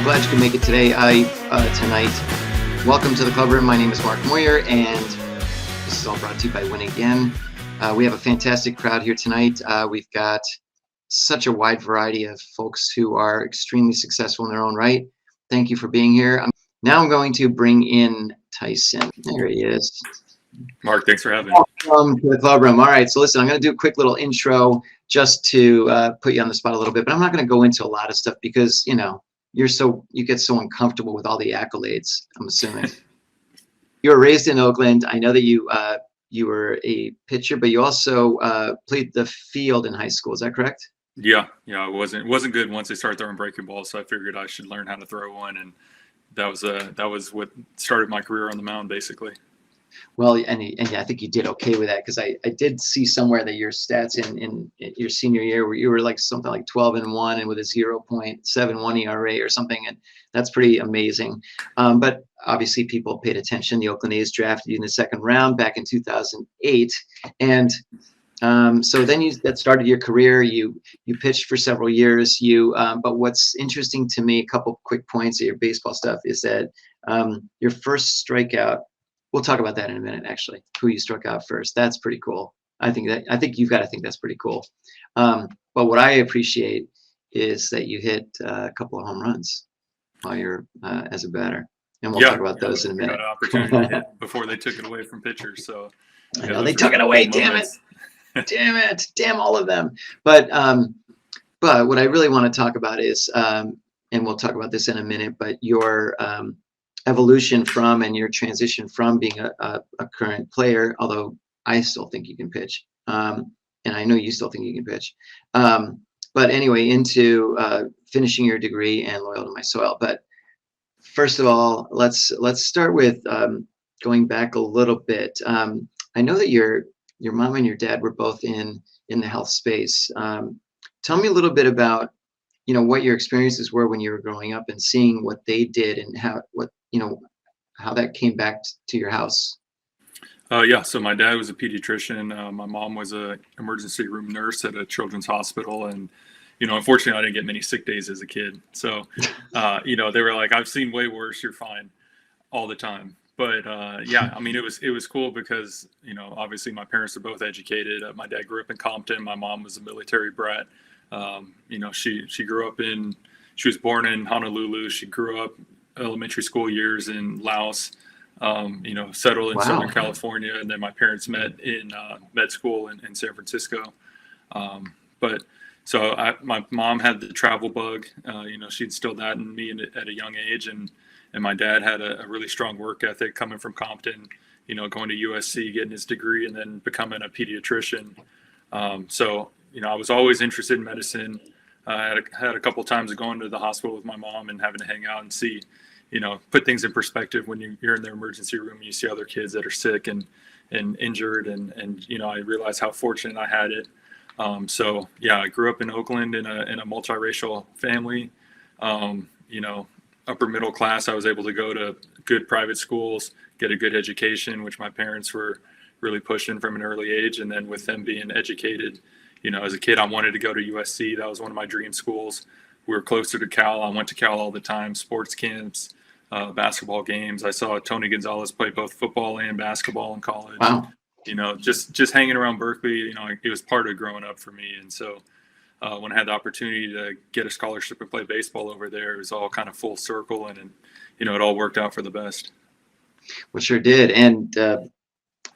glad you could make it today. Tonight. Welcome to the Clubroom. My name is Mark Moyer, and this is all brought to you by Win Again. We have a fantastic crowd here tonight. We've got such a wide variety of folks who are extremely successful in their own right. Thank you for being here. Now I'm going to bring in Tyson. There he is. Mark, thanks for having me. Welcome to the Clubroom. All right, so listen, I'm going to do a quick little intro just to put you on the spot a little bit, but I'm not going to go into a lot of stuff because, you know, you get so uncomfortable with all the accolades, I'm assuming. You were raised in Oakland. I know that you were a pitcher, but you also played the field in high school. Is that correct? Yeah, it wasn't good once I started throwing breaking balls, so I figured I should learn how to throw one, and that was what started my career on the mound, basically. Well, and I think you did okay with that, because I did see somewhere that your stats in your senior year where you were like something like 12-1 and with a 0.71 ERA or something, and that's pretty amazing. But obviously people paid attention. The Oakland A's drafted you in the second round back in 2008, and so then that started your career. You pitched for several years. But what's interesting to me, a couple quick points of your baseball stuff, is that your first strikeout. We'll talk about that in a minute, actually, who you struck out first. That's pretty cool. I think you've got to think that's pretty cool. But what I appreciate is that you hit a couple of home runs while you're as a batter. And we'll talk about those in a minute. Got an opportunity to hit before they took it away from pitchers. So I know they took it away. Damn it. Damn it. Damn all of them. But what I really want to talk about is, and we'll talk about this in a minute, but your evolution from and your transition from being a current player, although I still think you can pitch, and I know you still think you can pitch, but anyway, into finishing your degree and Loyal to My Soil. But first of all, let's start with going back a little bit. I know that your mom and your dad were both in the health space. Tell me a little bit about, you know, what your experiences were when you were growing up and seeing what they did and how that came back to your house. Yeah, so my dad was a pediatrician. My mom was a emergency room nurse at a children's hospital, and unfortunately, I didn't get many sick days as a kid. So, they were like, "I've seen way worse. You're fine," all the time. But yeah, I mean, it was cool because obviously my parents are both educated. My dad grew up in Compton. My mom was a military brat. She grew up she was born in Honolulu. She grew up elementary school years in Laos, settled in Southern California. And then my parents met in med school in San Francisco. My mom had the travel bug. She instilled that in me at a young age. And my dad had a really strong work ethic coming from Compton, going to USC, getting his degree, and then becoming a pediatrician. I was always interested in medicine. I had a couple of times of going to the hospital with my mom and having to hang out and see, put things in perspective when you're in the emergency room and you see other kids that are sick and injured. And I realized how fortunate I had it. I grew up in Oakland in a multiracial family, upper middle class. I was able to go to good private schools, get a good education, which my parents were really pushing from an early age. And then with them being educated, as a kid, I wanted to go to USC. That was one of my dream schools. We were closer to Cal. I went to Cal all the time, sports camps, basketball games. I saw Tony Gonzalez play both football and basketball in college. Wow. Just hanging around Berkeley, it was part of growing up for me. And so when I had the opportunity to get a scholarship and play baseball over there, it was all kind of full circle, and it all worked out for the best. Well, sure did. And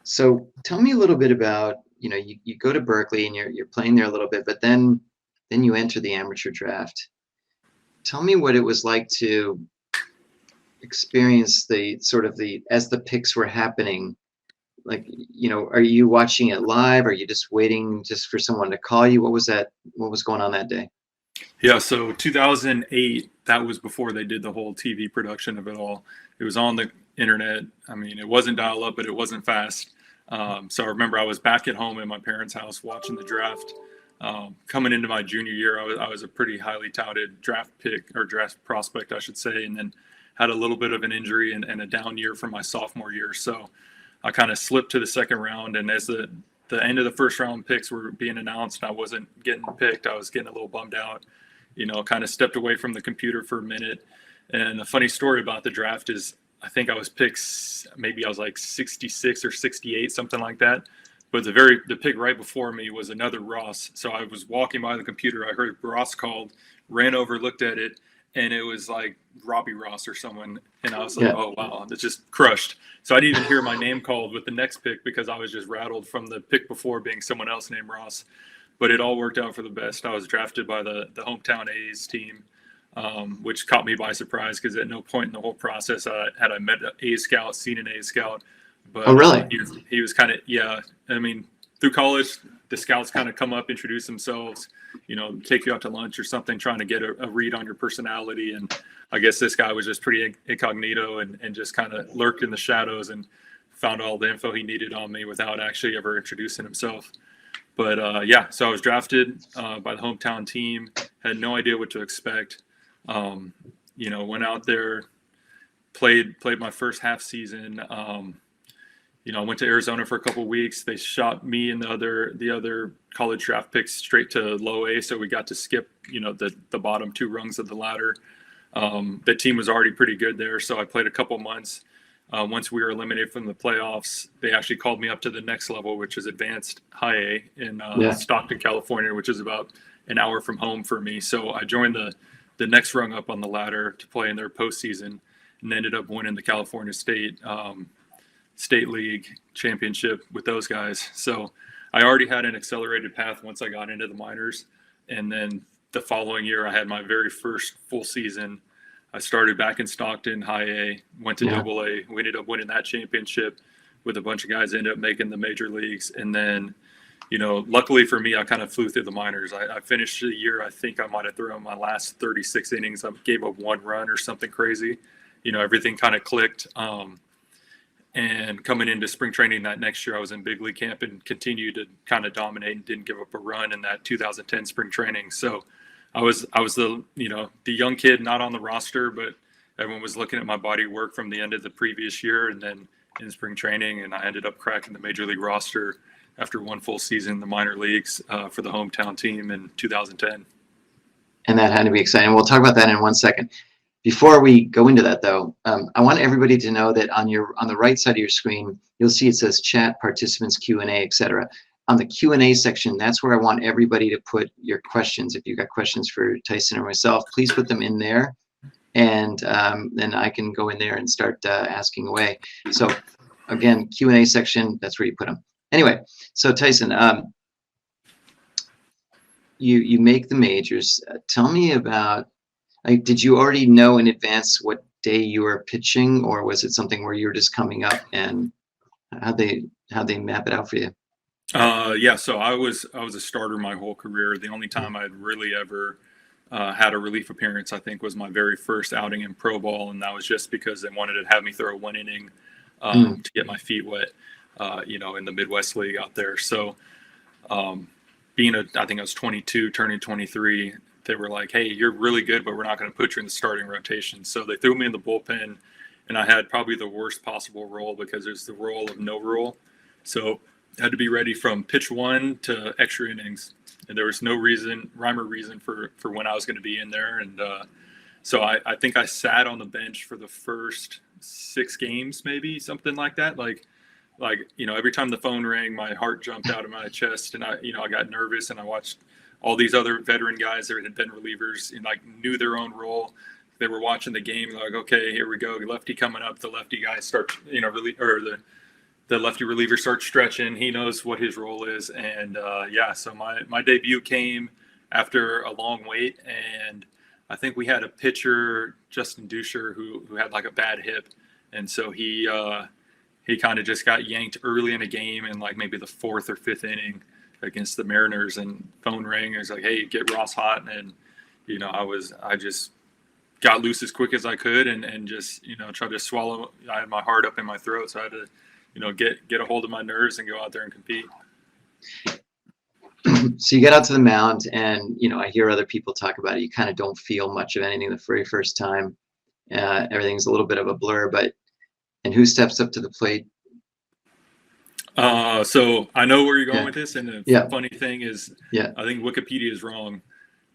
so tell me a little bit about, you go to Berkeley and you're playing there a little bit, but then you enter the amateur draft. Tell me what it was like to experience as the picks were happening. Like, are you watching it live? Are you just waiting just for someone to call you? What was going on that day? Yeah, so 2008, that was before they did the whole TV production of it all. It was on the internet. I mean, it wasn't dial up, but it wasn't fast. So I remember I was back at home in my parents' house watching the draft. Coming into my junior year, I was a pretty highly touted draft pick, or draft prospect, I should say, and then had a little bit of an injury and a down year from my sophomore year. So I kind of slipped to the second round, and as the end of the first round picks were being announced, I wasn't getting picked. I was getting a little bummed out, kind of stepped away from the computer for a minute. And a funny story about the draft is I think I was picked, maybe I was like 66 or 68, something like that. But the pick right before me was another Ross. So I was walking by the computer. I heard Ross called, ran over, looked at it, and it was like Robbie Ross or someone. And I was like, Yeah. oh, wow, it's just crushed. So I didn't even hear my name called with the next pick because I was just rattled from the pick before being someone else named Ross. But it all worked out for the best. I was drafted by the hometown A's team, which caught me by surprise because at no point in the whole process had I met an A scout, seen an A scout. But Oh, really? He was kind of, yeah. I mean, through college, the scouts kind of come up, introduce themselves, take you out to lunch or something, trying to get a read on your personality. And I guess this guy was just pretty incognito and just kind of lurked in the shadows and found all the info he needed on me without actually ever introducing himself. But yeah, so I was drafted by the hometown team, had no idea what to expect. Went out there, played my first half season. I went to Arizona for a couple of weeks. They shot me and the other college draft picks straight to low A, so we got to skip, the bottom two rungs of the ladder. The team was already pretty good there, so I played a couple months. Once we were eliminated from the playoffs, they actually called me up to the next level, which is advanced high A in Stockton, California, which is about an hour from home for me. So I joined the next rung up on the ladder to play in their postseason and ended up winning the California State League championship with those guys. So I already had an accelerated path once I got into the minors. And then the following year, I had my very first full season. I started back in Stockton, high A, went to double A. We ended up winning that championship with a bunch of guys, ended up making the major leagues. And then, luckily for me, I kind of flew through the minors. I finished the year, I think I might have thrown my last 36 innings. I gave up one run or something crazy. Everything kind of clicked. And coming into spring training that next year, I was in big league camp and continued to kind of dominate and didn't give up a run in that 2010 spring training. So I was the young kid not on the roster, but everyone was looking at my body work from the end of the previous year and then in spring training, and I ended up cracking the major league roster after one full season in the minor leagues for the hometown team in 2010. And that had to be exciting. We'll talk about that in 1 second. Before we go into that, though, I want everybody to know that on the right side of your screen, you'll see it says chat, participants, Q&A, etc. On the Q&A section, that's where I want everybody to put your questions. If you've got questions for Tyson or myself, please put them in there, and then I can go in there and start asking away. So again, Q&A section, that's where you put them. Anyway, so Tyson, you make the majors. Tell me about, did you already know in advance what day you were pitching, or was it something where you were just coming up, and how'd they map it out for you? Yeah, so I was a starter my whole career. The only time I'd really ever had a relief appearance, I think, was my very first outing in pro ball, and that was just because they wanted to have me throw one inning to get my feet wet, in the Midwest League out there. So I think I was 22, turning 23. They were like, hey, you're really good, but we're not going to put you in the starting rotation. So they threw me in the bullpen, and I had probably the worst possible role because there's the role of no rule. So I had to be ready from pitch one to extra innings. And there was no rhyme or reason for when I was going to be in there. And so I think I sat on the bench for the first 6 games, maybe something like that. Like every time the phone rang, my heart jumped out of my chest, and I got nervous, and I watched all these other veteran guys that had been relievers and knew their own role. They were watching the game, like, okay, here we go. Lefty coming up. The lefty guy starts, the lefty reliever starts stretching. He knows what his role is. And so my debut came after a long wait. And I think we had a pitcher, Justin Duscher, who had a bad hip. And so he kind of just got yanked early in a game in maybe the 4th or 5th inning against the Mariners, and phone rang. It was like, hey, get Ross hot. And, I just got loose as quick as I could and just, tried to swallow. I had my heart up in my throat. So I had to, get a hold of my nerves and go out there and compete. So you get out to the mound, and, I hear other people talk about it. You kind of don't feel much of anything the very first time. Everything's a little bit of a blur, and who steps up to the plate? So I know where you're going with this, and the funny thing is, I think Wikipedia is wrong.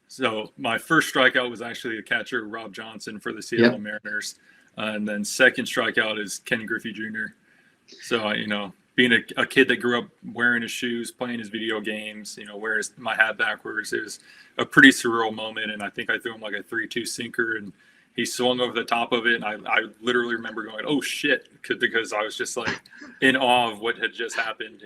So my first strikeout was actually a catcher, Rob Johnson, for the Seattle Yep. Mariners. And then second strikeout is Ken Griffey Jr. So, being a kid that grew up wearing his shoes, playing his video games, wearing my hat backwards, it was a pretty surreal moment. And I think I threw him like a 3-2 sinker, and he swung over the top of it. And I literally remember going, oh, shit, because I was just like in awe of what had just happened,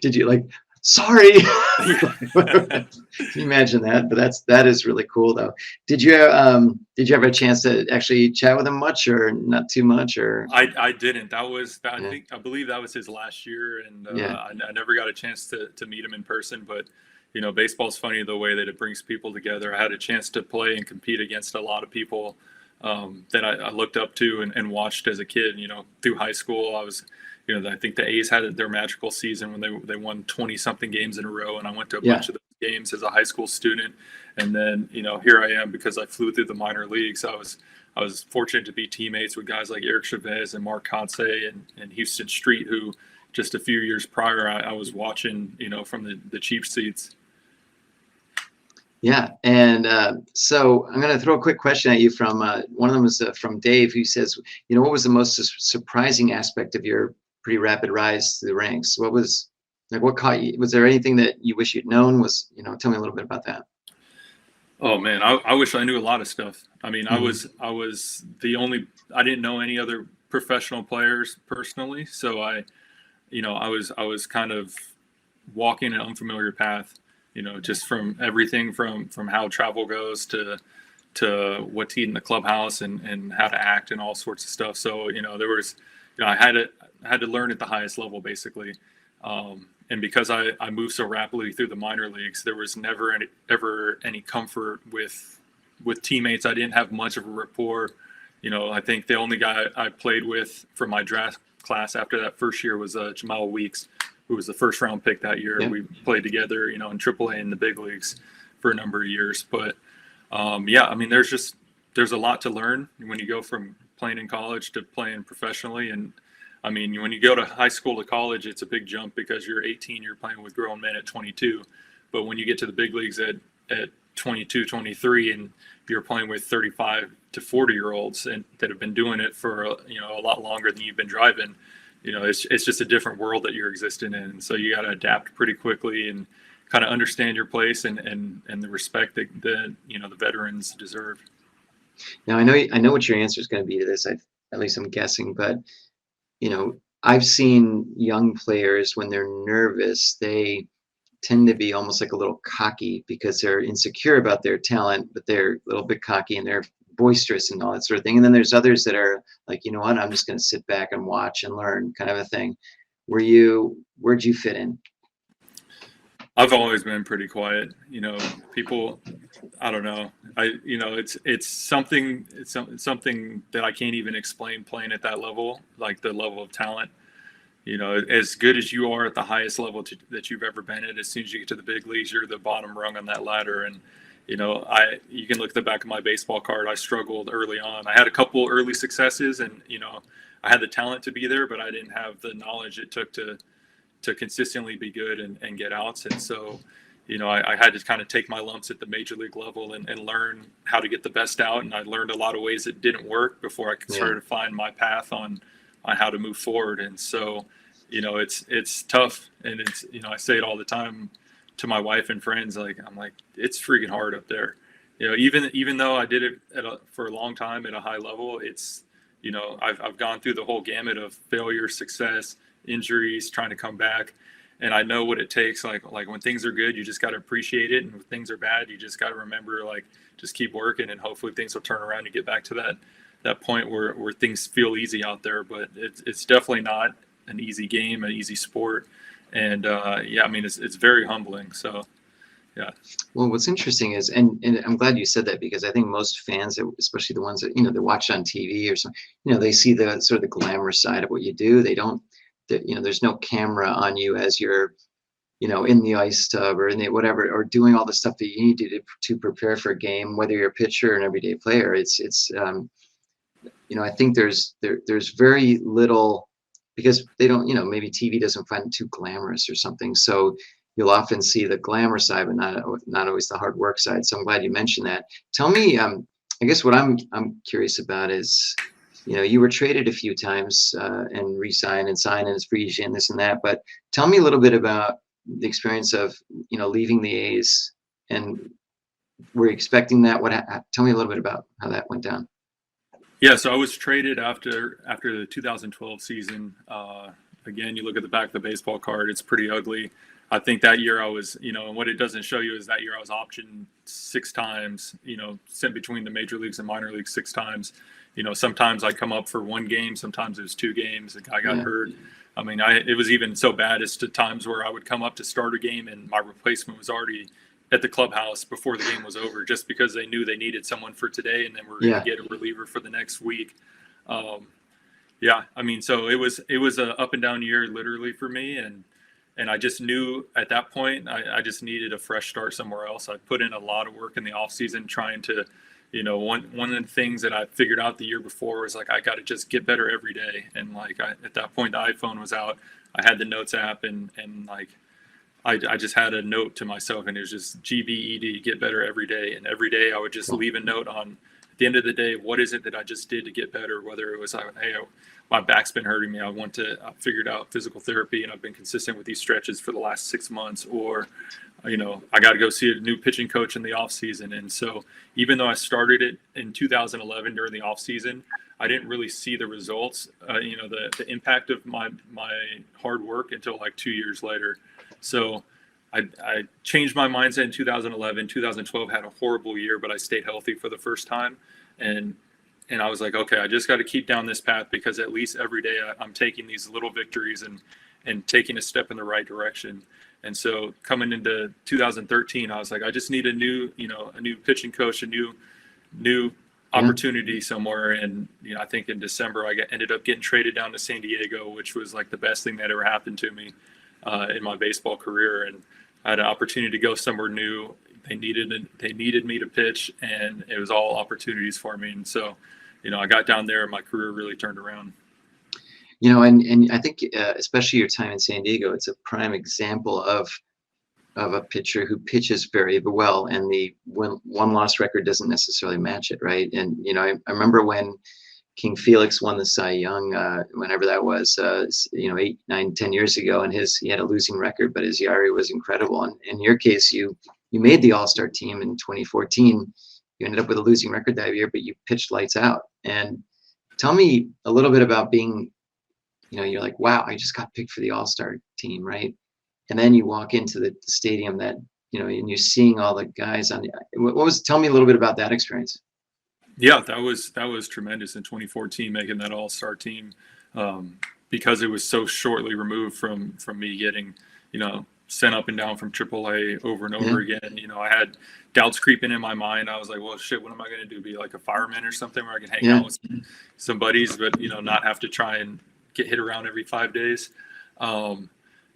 Did you like, sorry? Yeah. Can you imagine that? But that is really cool though. Did you have a chance to actually chat with him much, or not too much, or? I didn't. Yeah. I believe that was his last year, and Yeah. I never got a chance to meet him in person. But baseball's funny the way that it brings people together. I had a chance to play and compete against a lot of people that I looked up to and watched as a kid. Through high school, I was. I think the A's had their magical season when they won 20-something games in a row, and I went to a bunch of those games as a high school student. And then, here I am because I flew through the minor leagues. I was fortunate to be teammates with guys like Eric Chavez and Mark Kotsay and Houston Street, who just a few years prior I was watching, from the cheap seats. Yeah, and so I'm going to throw a quick question at you from one of them was from Dave, who says, what was the most surprising aspect of your pretty rapid rise through the ranks? What caught you? Was there anything that you wish you'd known? Tell me a little bit about that. Oh man, I wish I knew a lot of stuff. I mean, Mm-hmm. I didn't know any other professional players personally, so I was kind of walking an unfamiliar path. Just from everything from how travel goes to what to eat in the clubhouse and how to act and all sorts of stuff. So there was, I had to learn at the highest level basically, and because I moved so rapidly through the minor leagues, there was never ever any comfort with teammates. I didn't have much of a rapport. I think the only guy I played with for my draft class after that first year was Jamal Weeks, who was the first round pick that year. Yeah. We played together, in AAA in the big leagues for a number of years. But yeah, I mean, there's a lot to learn when you go from playing in college to playing professionally. And I mean, when you go to high school to college, it's a big jump because you're 18, you're playing with grown men at 22. But when you get to the big leagues at 22, 23, and you're playing with 35 to 40-year-olds and that have been doing it for a lot longer than you've been driving, it's just a different world that you're existing in. So you got to adapt pretty quickly and kind of understand your place and the respect that the veterans deserve. Now I know what your answer is going to be to this. At least I'm guessing, but I've seen young players when they're nervous, they tend to be almost like a little cocky because they're insecure about their talent, but they're a little bit cocky and they're boisterous and all that sort of thing. And then there's others that are like, you know what, I'm just going to sit back and watch and learn, kind of a thing. Where'd you fit in? I've always been pretty quiet. People, I don't know. It's something that I can't even explain playing at that level, like the level of talent. As good as you are at the highest level that you've ever been at, as soon as you get to the big leagues, you're the bottom rung on that ladder. And you can look at the back of my baseball card. I struggled early on. I had a couple early successes, and I had the talent to be there, but I didn't have the knowledge it took to consistently be good and get outs. And so, I had to kind of take my lumps at the major league level and learn how to get the best out. And I learned a lot of ways that didn't work before I could start to find my path on how to move forward. And so, it's tough. And it's, I say it all the time to my wife and friends, I'm like, it's freaking hard up there. Even though I did it for a long time at a high level, it's, I've gone through the whole gamut of failure, success, injuries, trying to come back. And I know what it takes. Like when things are good, you just got to appreciate it. And when things are bad, you just got to remember, just keep working and hopefully things will turn around and get back to that point where things feel easy out there. But it's definitely not an easy game, an easy sport. And yeah, I mean, it's very humbling. So yeah. Well, what's interesting is, and I'm glad you said that, because I think most fans, especially the ones that, they watch on TV or something, they see the sort of the glamorous side of what you do. They don't, there's no camera on you as you're, in the ice tub or in the whatever, or doing all the stuff that you need to prepare for a game, whether you're a pitcher or an everyday player. I think there's very little, because they don't, maybe TV doesn't find it too glamorous or something. So, you'll often see the glamour side, but not always the hard work side. So I'm glad you mentioned that. Tell me, I guess what I'm curious about is, you were traded a few times and re-signed and signed as free agent and this and that. But tell me a little bit about the experience of leaving the A's, and were you expecting that? Tell me a little bit about how that went down. Yeah, so I was traded after the 2012 season. Again, you look at the back of the baseball card; it's pretty ugly. I think that year I was, and what it doesn't show you is that year I was optioned 6 times. Sent between the major leagues and minor leagues 6 times. Sometimes I'd come up for 1 game, sometimes it was 2 games. A guy got hurt. I mean, it was even so bad as to times where I would come up to start a game and my replacement was already at the clubhouse before the game was over, just because they knew they needed someone for today, and then we're going to get a reliever for the next week. Yeah, I mean, so it was a up and down year literally for me, and I just knew at that point I just needed a fresh start somewhere else. I put in a lot of work in the off season trying to, one of the things that I figured out the year before was like I got to just get better every day, and like at that point the iPhone was out. I had the Notes app, and like I just had a note to myself, and it was just GBED, get better every day. And every day I would just leave a note on, at the end of the day, what is it that I just did to get better? Whether it was, hey, my back's been hurting me, I figured out physical therapy, and I've been consistent with these stretches for the last 6 months, or, I got to go see a new pitching coach in the off season. And so even though I started it in 2011 during the off season, I didn't really see the results, the impact of my hard work until like 2 years later. So I changed my mindset in 2011. 2012 had a horrible year, but I stayed healthy for the first time. And I was like, okay, I just got to keep down this path, because at least every day I'm taking these little victories and taking a step in the right direction. And so coming into 2013, I was like, I just need a new pitching coach, a new opportunity somewhere. And, I think in December, I ended up getting traded down to San Diego, which was like the best thing that ever happened to me in my baseball career. And I had an opportunity to go somewhere new. They needed me to pitch, and it was all opportunities for me. And so, I got down there and my career really turned around. And I think especially your time in San Diego, it's a prime example of a pitcher who pitches very well, and the one-loss record doesn't necessarily match it, right? And I remember when King Felix won the Cy Young, whenever that was, 8, 9, 10 years ago, and he had a losing record, but his ERA was incredible. And in your case, you made the All-Star team in 2014. You ended up with a losing record that year, but you pitched lights out. And tell me a little bit about being, you're like, wow, I just got picked for the All-Star team, right? And then you walk into the stadium that, and you're seeing all the guys on the, tell me a little bit about that experience. Yeah, that was tremendous in 2014, making that All-Star team, because it was so shortly removed from me getting, sent up and down from AAA over and over again. I had doubts creeping in my mind. I was like, well, shit, what am I going to do? Be like a fireman or something where I can hang out with some buddies, but, not have to try and get hit around every 5 days.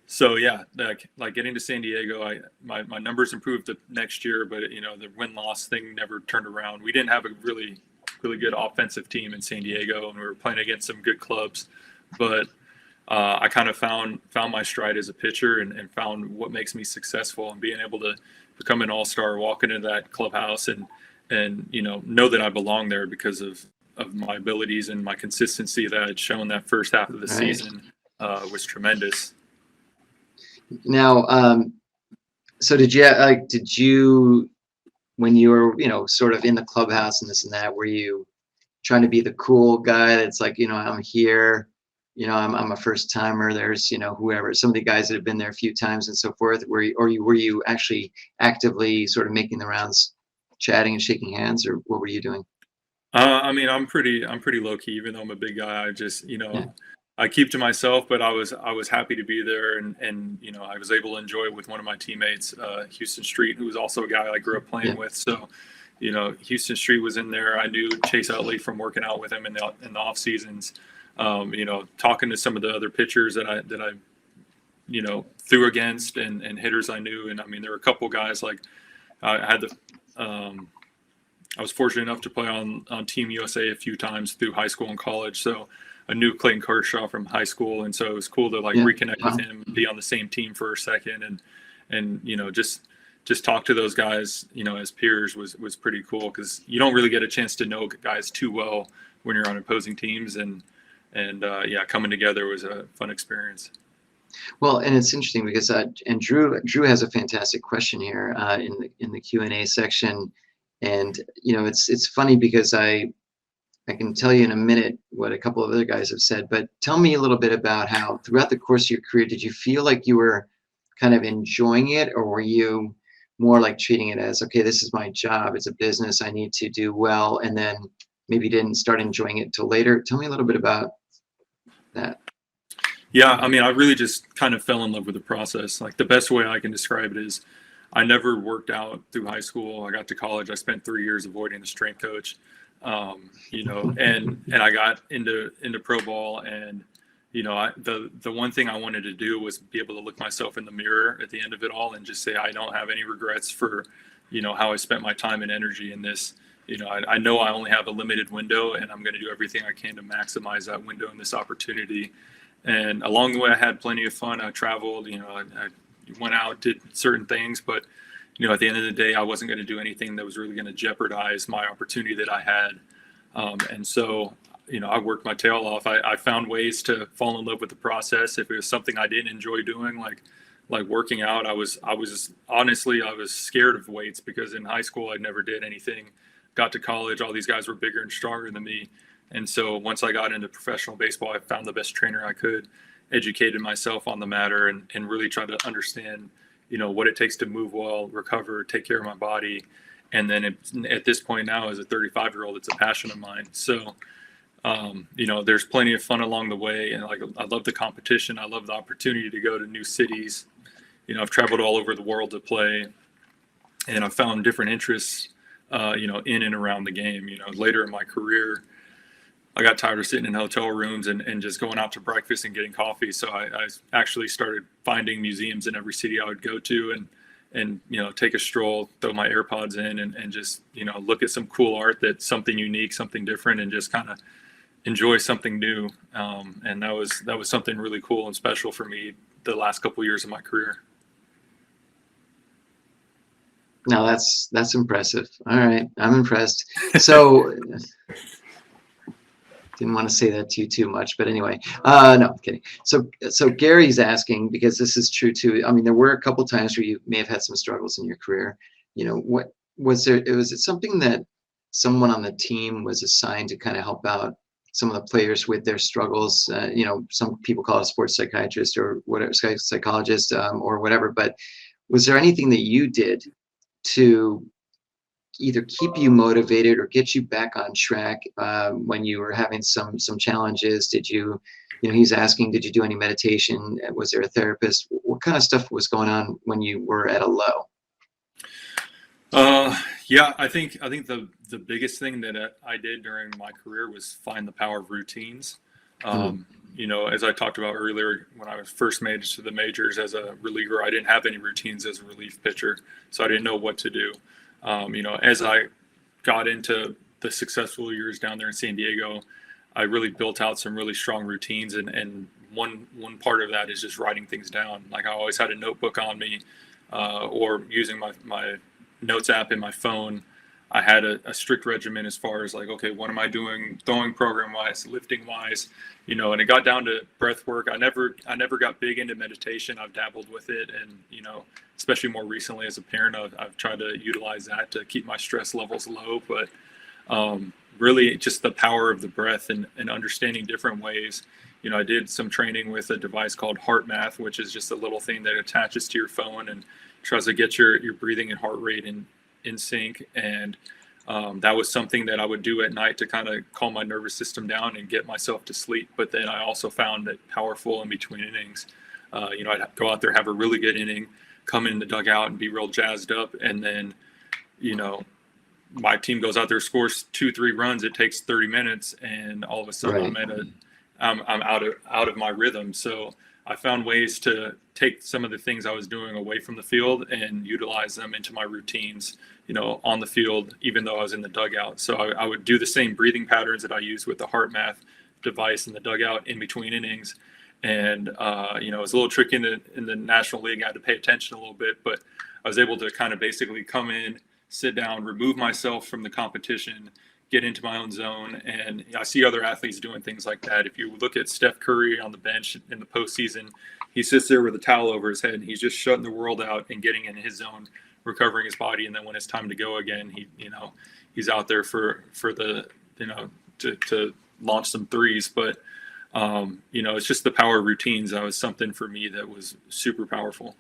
So yeah, like getting to San Diego, my numbers improved the next year, but the win-loss thing never turned around. We didn't have a really, really good offensive team in San Diego, and we were playing against some good clubs. But I kind of found my stride as a pitcher, and found what makes me successful, and being able to become an all-star, walk into that clubhouse, and know that I belong there because of my abilities and my consistency that I'd shown that first half of the season was tremendous. Now, so did you, when you were, sort of in the clubhouse and this and that, were you trying to be the cool guy that's like, I'm here, I'm a first timer, there's, whoever, some of the guys that have been there a few times and so forth, were you actually actively sort of making the rounds, chatting and shaking hands, or what were you doing? I mean, I'm pretty low key, even though I'm a big guy. I just, I keep to myself, but I was happy to be there, and I was able to enjoy it with one of my teammates, Houston Street, who was also a guy I grew up playing with. So, Houston Street was in there. I knew Chase Utley from working out with him in the off seasons. Talking to some of the other pitchers that I threw against, and hitters I knew. And I mean, there were a couple guys like I was fortunate enough to play on Team USA a few times through high school and college. So I knew Clayton Kershaw from high school, and so it was cool to reconnect with him, be on the same team for a second, and just talk to those guys, as peers was pretty cool, because you don't really get a chance to know guys too well when you're on opposing teams, and yeah, coming together was a fun experience. Well, and it's interesting because and Drew has a fantastic question here in the Q&A section, and it's funny because I can tell you in a minute what a couple of other guys have said, but tell me a little bit about how throughout the course of your career, did you feel like you were kind of enjoying it, or were you more like treating it as, okay, this is my job, it's a business, I need to do well, and then maybe didn't start enjoying it till later? Tell me a little bit about that. Yeah, I mean, I really just kind of fell in love with the process. Like, the best way I can describe it is I never worked out through high school. I got to college, I spent 3 years avoiding the strength coach, and I got into pro ball, and the one thing I wanted to do was be able to look myself in the mirror at the end of it all and just say I don't have any regrets for how I spent my time and energy in this. I know I only have a limited window, and I'm going to do everything I can to maximize that window and this opportunity. And along the way, I had plenty of fun. I traveled, I went out, did certain things, but at the end of the day, I wasn't going to do anything that was really going to jeopardize my opportunity that I had. And so, I worked my tail off. I found ways to fall in love with the process. If it was something I didn't enjoy doing, like working out, I was honestly, I was scared of weights, because in high school, I never did anything. Got to college, all these guys were bigger and stronger than me. And so once I got into professional baseball, I found the best trainer I could, educated myself on the matter, and really tried to understand, what it takes to move well, recover, take care of my body. And then at this point now, as a 35-year-old, it's a passion of mine. So, there's plenty of fun along the way. And I love the competition. I love the opportunity to go to new cities. I've traveled all over the world to play, and I've found different interests, in and around the game. Later in my career, I got tired of sitting in hotel rooms and just going out to breakfast and getting coffee. So I actually started finding museums in every city I would go to, and take a stroll, throw my AirPods in, and just look at some cool art, that's something unique, something different, and just kind of enjoy something new. And that was something really cool and special for me the last couple of years of my career. No, that's impressive. All right, I'm impressed. So didn't want to say that to you too much, but anyway, no, I'm kidding. So Gary's asking, because this is true too. I mean, there were a couple times where you may have had some struggles in your career. What was there? Was it something that someone on the team was assigned to kind of help out some of the players with their struggles? Some people call it a sports psychiatrist or whatever, psychologist, or whatever. But was there anything that you did to either keep you motivated or get you back on track when you were having some challenges? Did you, he's asking, did you do any meditation? Was there a therapist? What kind of stuff was going on when you were at a low? Yeah, I think the biggest thing that I did during my career was find the power of routines. As I talked about earlier, when I was first made it to the majors as a reliever, I didn't have any routines as a relief pitcher, so I didn't know what to do. As I got into the successful years down there in San Diego, I really built out some really strong routines, and one part of that is just writing things down. Like, I always had a notebook on me, or using my notes app in my phone. I had a strict regimen as far as okay, what am I doing throwing program wise, lifting wise, and it got down to breath work. I never got big into meditation. I've dabbled with it, and especially more recently as a parent, I've tried to utilize that to keep my stress levels low. But really just the power of the breath and understanding different ways. I did some training with a device called Heart Math, which is just a little thing that attaches to your phone and tries to get your breathing and heart rate in sync. And that was something that I would do at night to kind of calm my nervous system down and get myself to sleep. But then I also found that powerful in between innings. I'd go out there, have a really good inning, come in the dugout and be real jazzed up. And then, my team goes out there, scores 2-3 runs. It takes 30 minutes, and all of a sudden Right. I'm out of my rhythm. So I found ways to take some of the things I was doing away from the field and utilize them into my routines, on the field, even though I was in the dugout. So I would do the same breathing patterns that I use with the Heart Math device in the dugout in between innings. And, you know, it was a little tricky in the National League. I had to pay attention a little bit, but I was able to kind of basically come in, sit down, remove myself from the competition, get into my own zone. And I see other athletes doing things like that. If you look at Steph Curry on the bench in the postseason, he sits there with a towel over his head and he's just shutting the world out and getting in his zone, recovering his body. And then when it's time to go again, he's out there for the, to launch some threes. But, it's just the power of routines. That was something for me that was super powerful.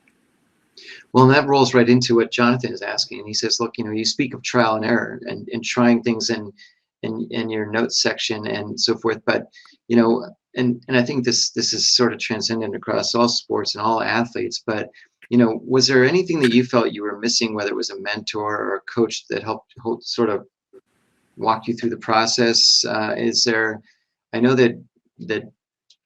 Well, and that rolls right into what Jonathan is asking. And he says, look, you speak of trial and error and trying things in your notes section and so forth. But, and I think this is sort of transcendent across all sports and all athletes. But, was there anything that you felt you were missing, whether it was a mentor or a coach that helped sort of walk you through the process? I know that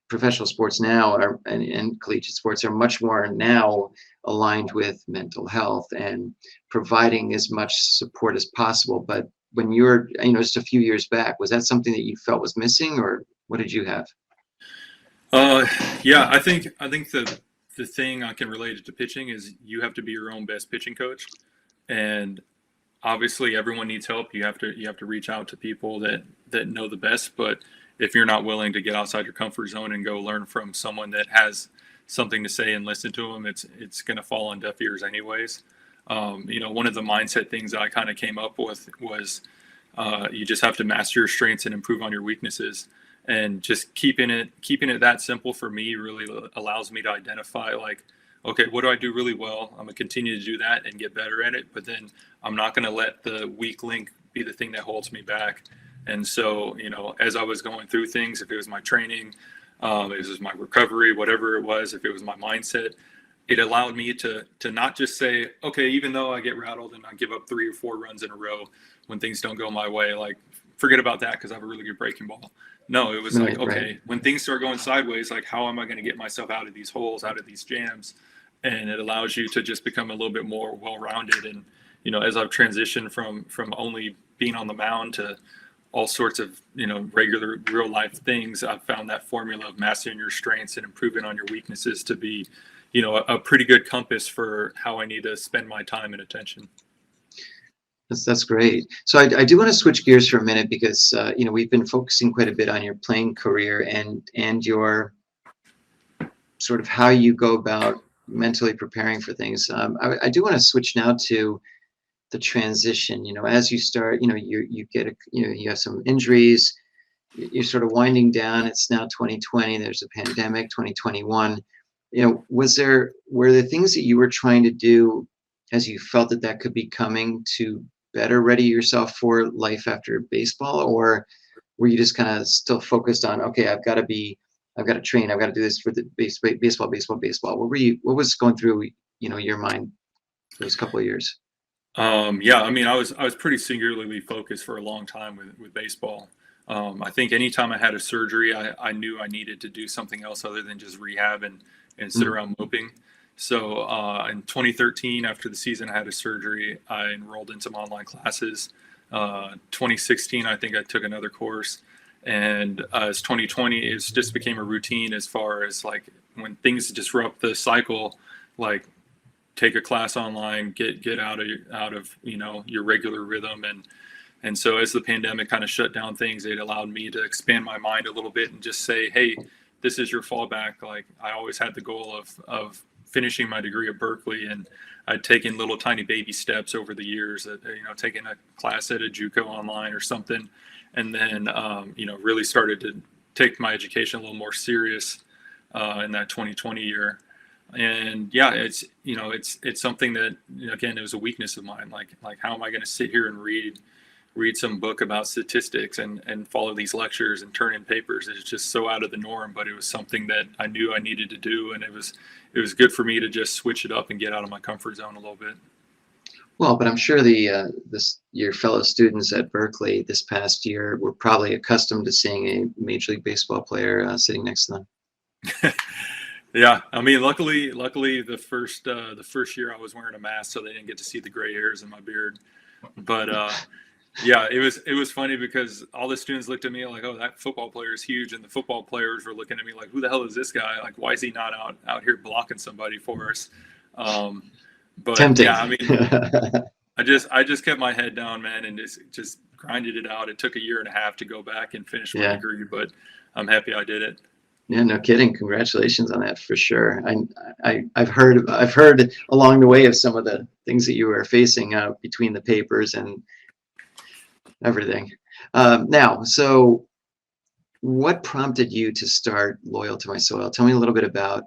professional sports now and collegiate sports are much more now aligned with mental health and providing as much support as possible. But when you were, just a few years back, was that something that you felt was missing, or what did you have? Yeah, I think the thing I can relate it to pitching is you have to be your own best pitching coach. And obviously everyone needs help. You have to reach out to people that know the best, but if you're not willing to get outside your comfort zone and go learn from someone that has something to say and listen to them, it's going to fall on deaf ears anyways. One of the mindset things that I kind of came up with was you just have to master your strengths and improve on your weaknesses. And just keeping it that simple for me really allows me to identify, like, okay, what do I do really well? I'm going to continue to do that and get better at it. But then I'm not going to let the weak link be the thing that holds me back. And so, as I was going through things, if it was my training, if it was my recovery, whatever it was, if it was my mindset, it allowed me to not just say, okay, even though I get rattled and I give up 3 or 4 runs in a row when things don't go my way, like, forget about that because I have a really good breaking ball. No, it was like, okay, when things start going sideways, like, how am I going to get myself out of these holes, out of these jams? And it allows you to just become a little bit more well-rounded. And, as I've transitioned from only being on the mound to all sorts of, regular real life things, I've found that formula of mastering your strengths and improving on your weaknesses to be, a pretty good compass for how I need to spend my time and attention. That's great. So I do want to switch gears for a minute because, we've been focusing quite a bit on your playing career and your sort of how you go about mentally preparing for things. I do want to switch now to the transition. As you start, you get you have some injuries, you're sort of winding down. It's now 2020. There's a pandemic. 2021. Were there things that you were trying to do as you felt that could be coming to better ready yourself for life after baseball, or were you just kind of still focused on, okay, I've got to train, I've got to do this for the baseball? What was going through, your mind those couple of years? Yeah, I mean, I was pretty singularly focused for a long time with baseball. I think anytime I had a surgery, I knew I needed to do something else other than just rehab and sit around moping. So in 2013, after the season I had a surgery, I enrolled in some online classes. 2016, I think I took another course. And as 2020, it just became a routine as far as, like, when things disrupt the cycle, like, take a class online, get out of your regular rhythm. And so as the pandemic kind of shut down things, it allowed me to expand my mind a little bit and just say, hey, this is your fallback. Like, I always had the goal of finishing my degree at Berkeley, and I'd taken little tiny baby steps over the years, taking a class at a JUCO online or something. And then, really started to take my education a little more serious in that 2020 year. And yeah, it's something that, again, it was a weakness of mine. Like how am I going to sit here and read some book about statistics and follow these lectures and turn in papers? It's just so out of the norm, but it was something that I knew I needed to do. And it was good for me to just switch it up and get out of my comfort zone a little bit. Well, but I'm sure your fellow students at Berkeley this past year were probably accustomed to seeing a Major League Baseball player sitting next to them. Yeah, I mean, luckily, the first year I was wearing a mask, so they didn't get to see the gray hairs in my beard. But Yeah, it was funny because all the students looked at me like, "Oh, that football player is huge," and the football players were looking at me like, "Who the hell is this guy? Like, why is he not out here blocking somebody for us?" Um, but Tempting. yeah, I mean, I just kept my head down, man, and just grinded it out. It took a year and a half to go back and finish my Yeah. degree, but I'm happy I did it. Yeah, no kidding. Congratulations on that for sure. I've heard along the way of some of the things that you were facing between the papers and everything. Now, so what prompted you to start Loyal to My Soil? Tell me a little bit about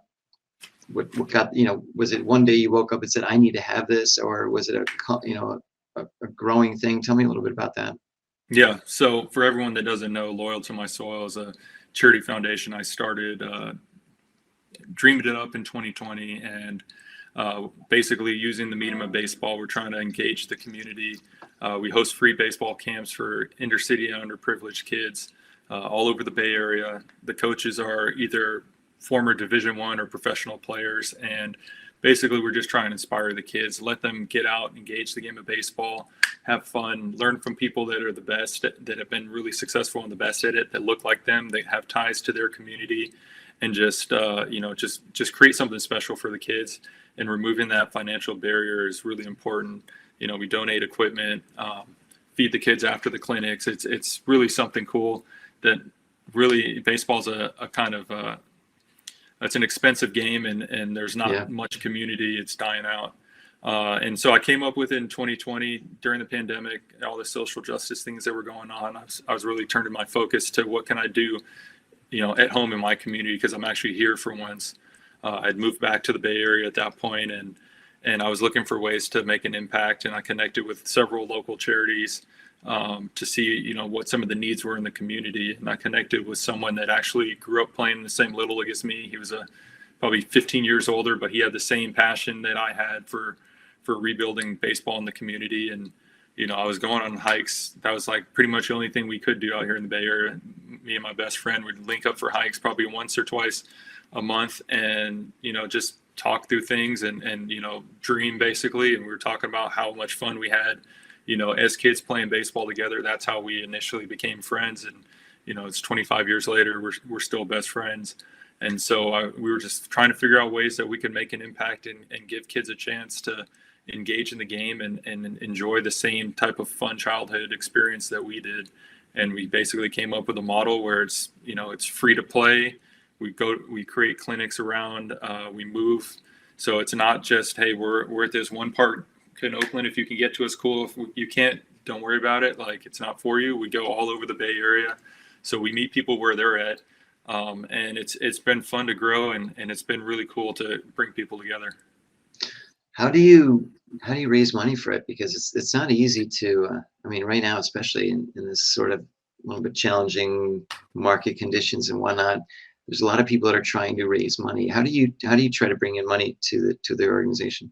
what got, was it one day you woke up and said, I need to have this, or was it a growing thing? Tell me a little bit about that. Yeah. So for everyone that doesn't know, Loyal to My Soil is a charity foundation I started, dreamed it up in 2020, and basically using the medium of baseball, we're trying to engage the community. We host free baseball camps for inner city and underprivileged kids all over the Bay Area. The coaches are either former Division I or professional players, and basically we're just trying to inspire the kids, let them get out, engage the game of baseball, have fun, learn from people that are the best, that have been really successful and the best at it, that look like them, they have ties to their community, and just just create something special for the kids. And removing that financial barrier is really important. We donate equipment, feed the kids after the clinics. It's really something cool. That really, baseball's a kind of it's an expensive game, and there's not much community. It's dying out. And so I came up with it in 2020 during the pandemic, all the social justice things that were going on. I was really turning my focus to what can I do, at home in my community, because I'm actually here for once. I'd moved back to the Bay Area at that point, and I was looking for ways to make an impact. And I connected with several local charities to see, what some of the needs were in the community. And I connected with someone that actually grew up playing in the same Little League as me. He was probably 15 years older, but he had the same passion that I had for rebuilding baseball in the community. And I was going on hikes. That was like pretty much the only thing we could do out here in the Bay Area. Me and my best friend would link up for hikes probably once or twice a month, and just talk through things and dream, basically. And we were talking about how much fun we had as kids playing baseball together. That's how we initially became friends, and it's 25 years later, we're still best friends. And so we were just trying to figure out ways that we could make an impact and give kids a chance to engage in the game and enjoy the same type of fun childhood experience that we did. And we basically came up with a model where it's free to play. We create clinics around, we move. So it's not just, hey, we're at this one park in Oakland. If you can get to us, cool. If you can't, don't worry about it. Like, it's not for you. We go all over the Bay Area. So we meet people where they're at. And it's been fun to grow, and it's been really cool to bring people together. How do you raise money for it? Because it's not easy to, right now, especially in this sort of a little bit challenging market conditions and whatnot, there's a lot of people that are trying to raise money. How do you try to bring in money to the organization?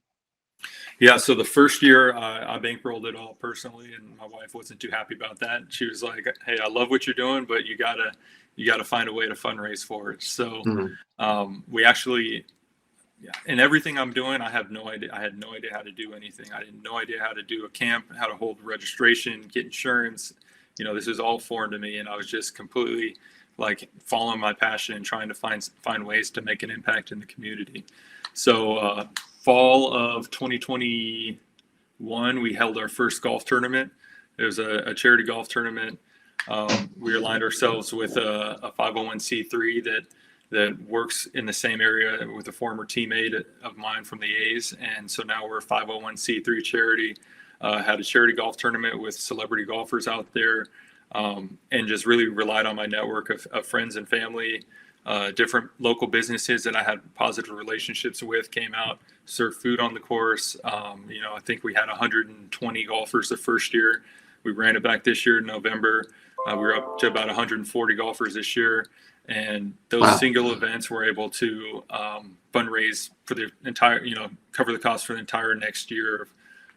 Yeah, so the first year I bankrolled it all personally, and my wife wasn't too happy about that. She was like, "Hey, I love what you're doing, but you gotta find a way to fundraise for it." So we actually, in everything I'm doing, I had no idea how to do anything. I had no idea how to do a camp, how to hold registration, get insurance. This is all foreign to me, and I was just completely like following my passion and trying to find ways to make an impact in the community. So fall of 2021, we held our first golf tournament. It was a charity golf tournament. We aligned ourselves with a 501c3 that works in the same area with a former teammate of mine from the A's. And so now we're a 501c3 charity. Had a charity golf tournament with celebrity golfers out there, and just really relied on my network of friends and family. Different local businesses that I had positive relationships with came out, served food on the course. I think we had 120 golfers the first year. We ran it back this year in November. We were up to about 140 golfers this year. And those single events were able to fundraise for the entire, cover the cost for the entire next year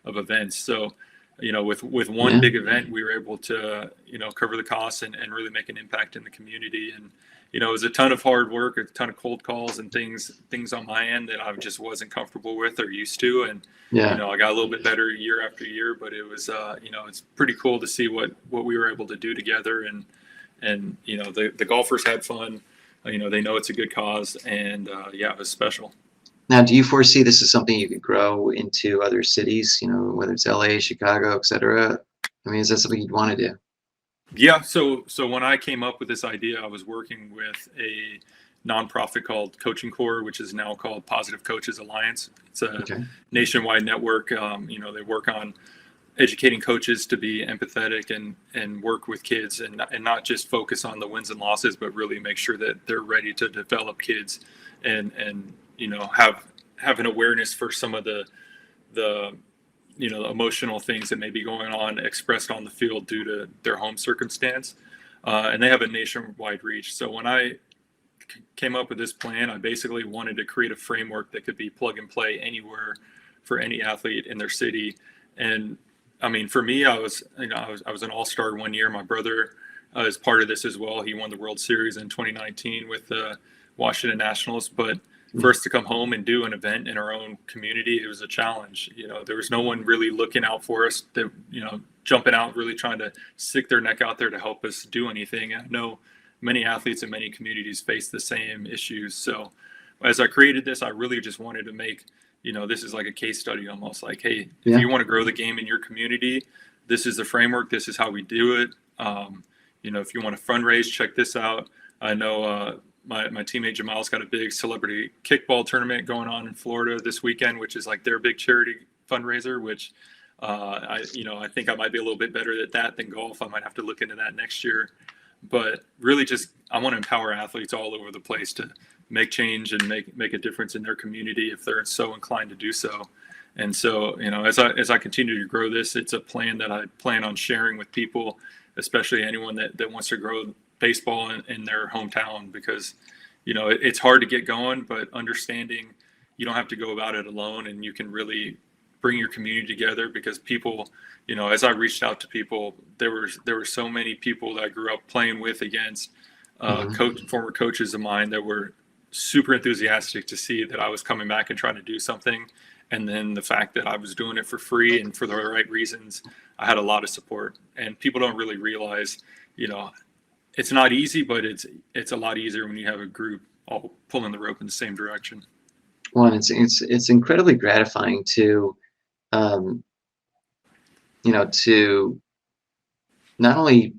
of events. So, with one big event, we were able to, cover the costs and really make an impact in the community. And, it was a ton of hard work, a ton of cold calls and things on my end that I just wasn't comfortable with or used to. And, Yeah. I got a little bit better year after year, but it was, it's pretty cool to see what we were able to do together. And the golfers had fun. They know it's a good cause, and it was special. Now, do you foresee this is something you could grow into other cities, whether it's LA, Chicago, et cetera? I mean, is that something you'd want to do? Yeah. So when I came up with this idea, I was working with a nonprofit called Coaching Corps, which is now called Positive Coaches Alliance. It's a nationwide network. They work on educating coaches to be empathetic and work with kids and not just focus on the wins and losses, but really make sure that they're ready to develop kids and have an awareness for some of the emotional things that may be going on expressed on the field due to their home circumstance. And they have a nationwide reach. So when I came up with this plan, I basically wanted to create a framework that could be plug and play anywhere for any athlete in their city. And I mean, for me, I was an all-star one year. My brother is part of this as well. He won the World Series in 2019 with the Washington Nationals. But for us to come home and do an event in our own community, it was a challenge. There was no one really looking out for us, that jumping out, really trying to stick their neck out there to help us do anything. I know many athletes in many communities face the same issues. So as I created this, I really just wanted to make this is like a case study, almost like, hey, if you want to grow the game in your community, this is the framework. This is how we do it. If you want to fundraise, check this out. I know my teammate Jamal's got a big celebrity kickball tournament going on in Florida this weekend, which is like their big charity fundraiser, which I think I might be a little bit better at that than golf. I might have to look into that next year. But really I want to empower athletes all over the place to make change and make a difference in their community if they're so inclined to do so. And so, as I continue to grow this, it's a plan that I plan on sharing with people, especially anyone that wants to grow baseball in their hometown, because, it's hard to get going, but understanding you don't have to go about it alone, and you can really bring your community together. Because people, as I reached out to people, there were so many people that I grew up playing with against, former coaches of mine that were super enthusiastic to see that I was coming back and trying to do something. And then the fact that I was doing it for free and for the right reasons, I had a lot of support. And people don't really realize, it's not easy, but it's a lot easier when you have a group all pulling the rope in the same direction. Well, it's incredibly gratifying to, to not only,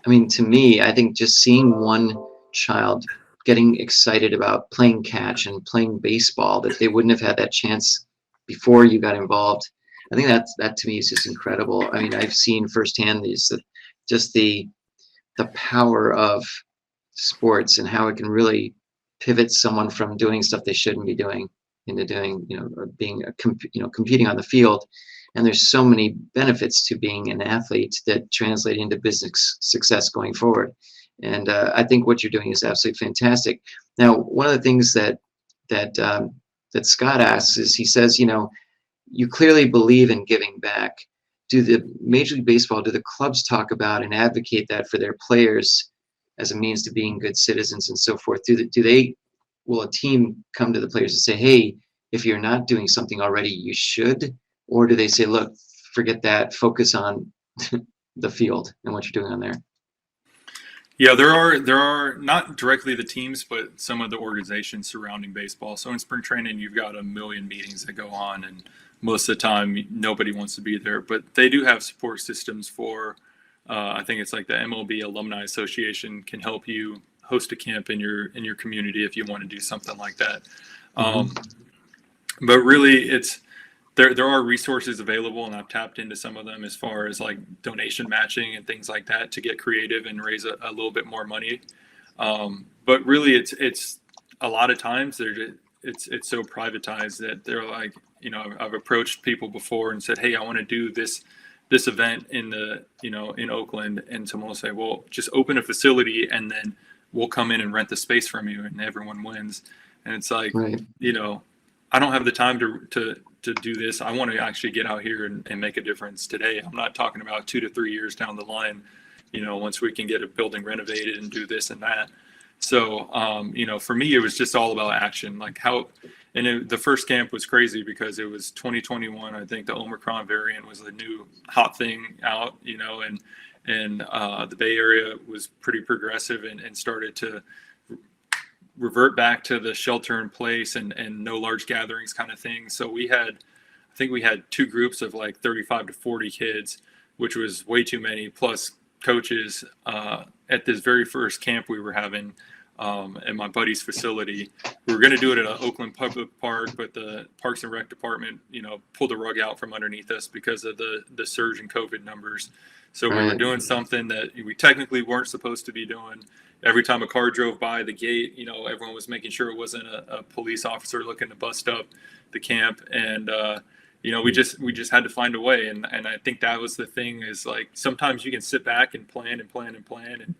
I mean, to me, I think just seeing one child getting excited about playing catch and playing baseball, that they wouldn't have had that chance before you got involved. I think that to me is just incredible. I mean, I've seen firsthand just the power of sports and how it can really pivot someone from doing stuff they shouldn't be doing into doing, or being, competing on the field. And there's so many benefits to being an athlete that translate into business success going forward. And I think what you're doing is absolutely fantastic. Now, one of the things that Scott asks is, he says, you clearly believe in giving back. Do the Major League Baseball, do the clubs talk about and advocate that for their players as a means to being good citizens and so forth? Will a team come to the players and say, hey, if you're not doing something already, you should? Or do they say, look, forget that, focus on the field and what you're doing on there? Yeah, there are not directly the teams, but some of the organizations surrounding baseball. So in spring training, you've got a million meetings that go on, and most of the time nobody wants to be there. But they do have support systems for, I think it's like the MLB Alumni Association can help you host a camp in your community if you want to do something like that. But really, there are resources available, and I've tapped into some of them as far as like donation matching and things like that to get creative and raise a little bit more money. But really, it's a lot of times it's so privatized that they're like, I've approached people before and said, hey, I want to do this event in in Oakland, and someone will say, well, just open a facility and then we'll come in and rent the space from you, and everyone wins. And it's like, right. I don't have the time to do this. I want to actually get out here and make a difference today. I'm not talking about 2 to 3 years down the line, once we can get a building renovated and do this and that. So, for me, it was just all about action, like the first camp was crazy because it was 2021. I think the Omicron variant was the new hot thing out, and the Bay Area was pretty progressive and started to revert back to the shelter in place and no large gatherings kind of thing. So I think we had two groups of like 35 to 40 kids, which was way too many, plus coaches at this very first camp we were having at my buddy's facility. We were going to do it at an Oakland public park, but the Parks and Rec department, pulled the rug out from underneath us because of the surge in COVID numbers. So we were doing something that we technically weren't supposed to be doing. Every time a car drove by the gate, everyone was making sure it wasn't a police officer looking to bust up the camp. And, we just had to find a way. And I think that was the thing, is like, sometimes you can sit back and plan and plan and plan, and,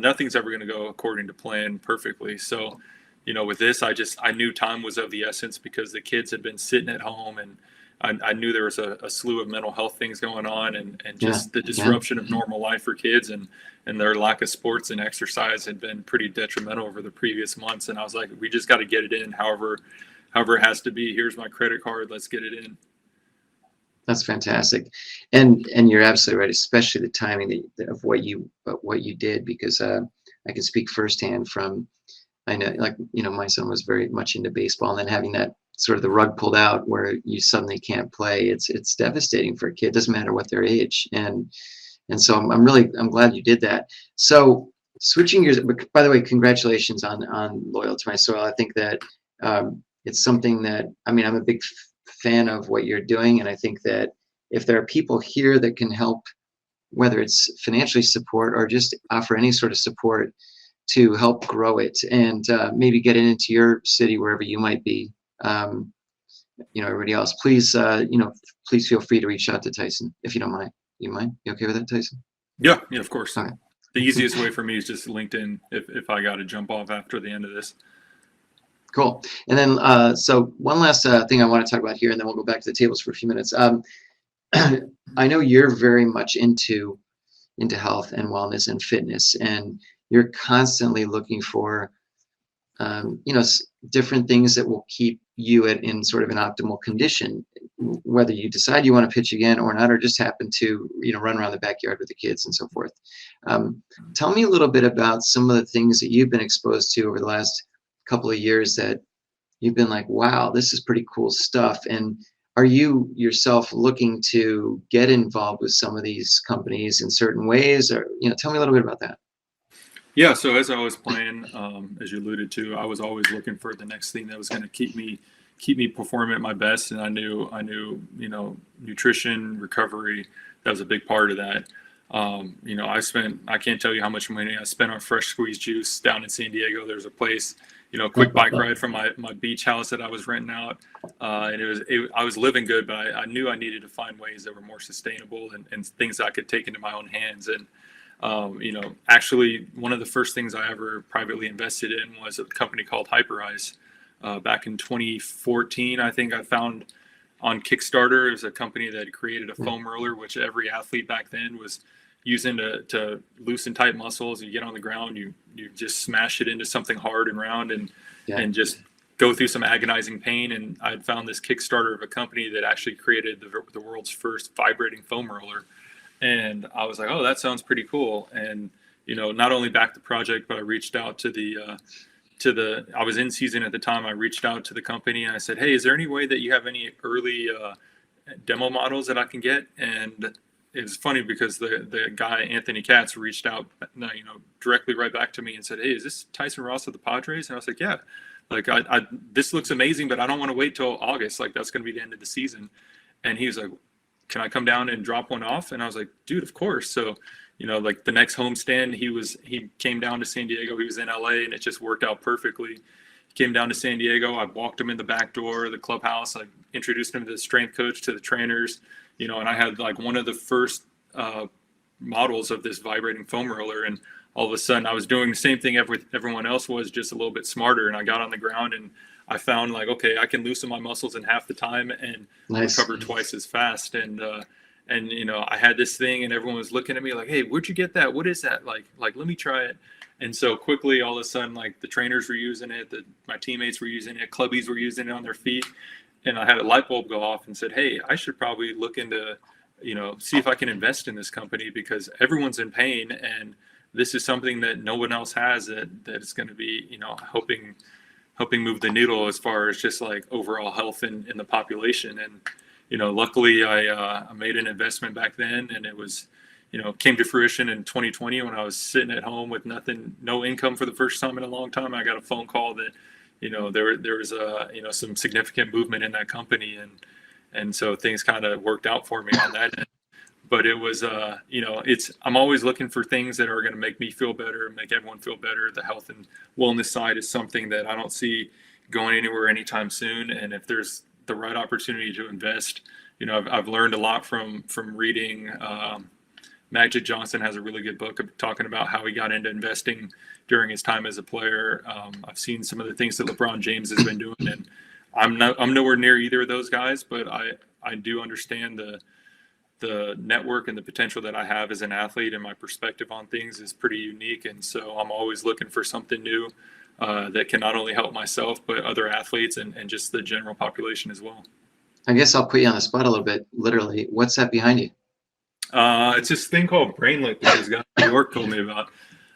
nothing's ever going to go according to plan perfectly. So, with this, I knew time was of the essence because the kids had been sitting at home, and I knew there was a slew of mental health things going on, and just the disruption of normal life for kids, and their lack of sports and exercise had been pretty detrimental over the previous months. And I was like, we just got to get it in, however it has to be. Here's my credit card. Let's get it in. That's fantastic. And you're absolutely right, especially the timing of what you did, because I can speak firsthand from, I know, like, my son was very much into baseball, and then having that sort of the rug pulled out where you suddenly can't play, it's devastating for a kid. It doesn't matter what their age. And so I'm glad you did that. So switching gears, by the way, congratulations on Loyal to My Soil. I think that it's something that, I'm a big fan of what you're doing. And I think that if there are people here that can help, whether it's financially support or just offer any sort of support to help grow it, and maybe get it into your city, wherever you might be, everybody else, please, please feel free to reach out to Tyson if you don't mind. You mind? You okay with that, Tyson? Yeah, of course. All right. The easiest way for me is just LinkedIn if I got to jump off after the end of this. Cool. And then, so one last thing I want to talk about here, and then we'll go back to the tables for a few minutes. I know you're very much into health and wellness and fitness, and you're constantly looking for, different things that will keep you in sort of an optimal condition, whether you decide you want to pitch again or not, or just happen to, run around the backyard with the kids and so forth. Tell me a little bit about some of the things that you've been exposed to over the last couple of years that you've been like, wow, this is pretty cool stuff. And are you yourself looking to get involved with some of these companies in certain ways, or, tell me a little bit about that. Yeah. So as I was playing, as you alluded to, I was always looking for the next thing that was going to keep me performing at my best. And I knew, nutrition, recovery, that was a big part of that. I can't tell you how much money I spent on fresh squeezed juice down in San Diego. There's a place, quick bike ride from my beach house that I was renting out. And I was living good, but I knew I needed to find ways that were more sustainable and things I could take into my own hands. And, actually one of the first things I ever privately invested in was a company called Hyperice. Back in 2014, I think I found on Kickstarter. It was a company that created a foam roller, which every athlete back then was using to loosen tight muscles. You get on the ground, you just smash it into something hard and round, and just go through some agonizing pain. And I'd found this Kickstarter of a company that actually created the world's first vibrating foam roller. And I was like, oh, that sounds pretty cool. And, not only backed the project, but I reached out to I was in season at the time. I reached out to the company and I said, hey, is there any way that you have any early demo models that I can get? And it was funny because the guy, Anthony Katz, reached out, directly right back to me and said, hey, is this Tyson Ross of the Padres? And I was like, yeah, like this looks amazing, but I don't want to wait till August. Like that's going to be the end of the season. And he was like, can I come down and drop one off? And I was like, dude, of course. So, like the next homestand, he came down to San Diego. He was in LA, and it just worked out perfectly. He came down to San Diego. I walked him in the back door of the clubhouse. I introduced him to the strength coach, to the trainers, and I had like one of the first models of this vibrating foam roller. And all of a sudden I was doing the same thing everyone else was, just a little bit smarter. And I got on the ground and I found like, okay, I can loosen my muscles in half the time and recover twice as fast. And I had this thing and everyone was looking at me like, hey, where'd you get that? What is that? Like, let me try it. And so quickly, all of a sudden, like the trainers were using it, my teammates were using it, clubbies were using it on their feet. And I had a light bulb go off and said, hey, I should probably look into, see if I can invest in this company, because everyone's in pain. And this is something that no one else has that is going to be, helping move the needle as far as just like overall health in the population. And, luckily I made an investment back then, and it was, came to fruition in 2020 when I was sitting at home with no income for the first time in a long time. I got a phone call that, there was some significant movement in that company, and so things kind of worked out for me on that end. But it was, I'm always looking for things that are going to make me feel better, make everyone feel better. The health and wellness side is something that I don't see going anywhere anytime soon. And if there's the right opportunity to invest, I've learned a lot from reading. Magic Johnson has a really good book talking about how he got into investing during his time as a player. I've seen some of the things that LeBron James has been doing, and I'm nowhere near either of those guys, but I do understand the network and the potential that I have as an athlete, and my perspective on things is pretty unique. And so I'm always looking for something new that can not only help myself, but other athletes and just the general population as well. I guess I'll put you on the spot a little bit, literally. What's that behind you? It's this thing called Brainlit that this guy in New York told me about.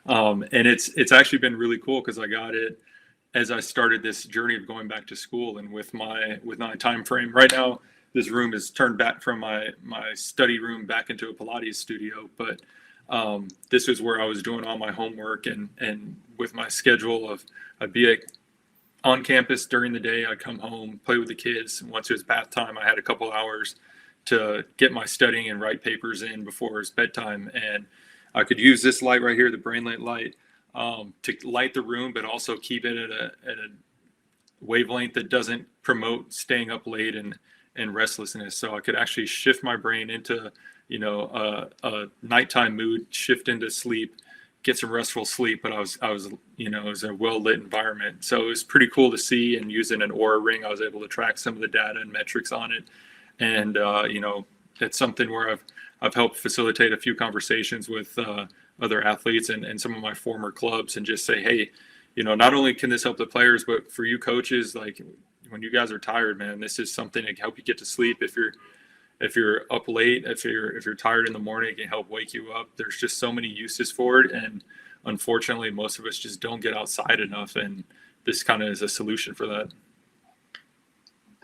And it's actually been really cool, because I got it as I started this journey of going back to school. And with my time frame right now, this room is turned back from my study room back into a Pilates studio. But this was where I was doing all my homework, and with my schedule I'd be on campus during the day. I'd come home, play with the kids. And once it was bath time, I had a couple hours to get my studying and write papers in before it was bedtime. And I could use this light right here, the Brainlit light, to light the room, but also keep it at a wavelength that doesn't promote staying up late and restlessness. So I could actually shift my brain into, a nighttime mood, shift into sleep, get some restful sleep. But I was, it was a well-lit environment. So it was pretty cool to see, and using an Aura ring, I was able to track some of the data and metrics on it. And, it's something where I've helped facilitate a few conversations with other athletes and some of my former clubs, and just say, hey, not only can this help the players, but for you coaches, like when you guys are tired, man, this is something that can help you get to sleep. If you're up late, if you're tired in the morning, it can help wake you up. There's just so many uses for it. And unfortunately, most of us just don't get outside enough. And this kind of is a solution for that.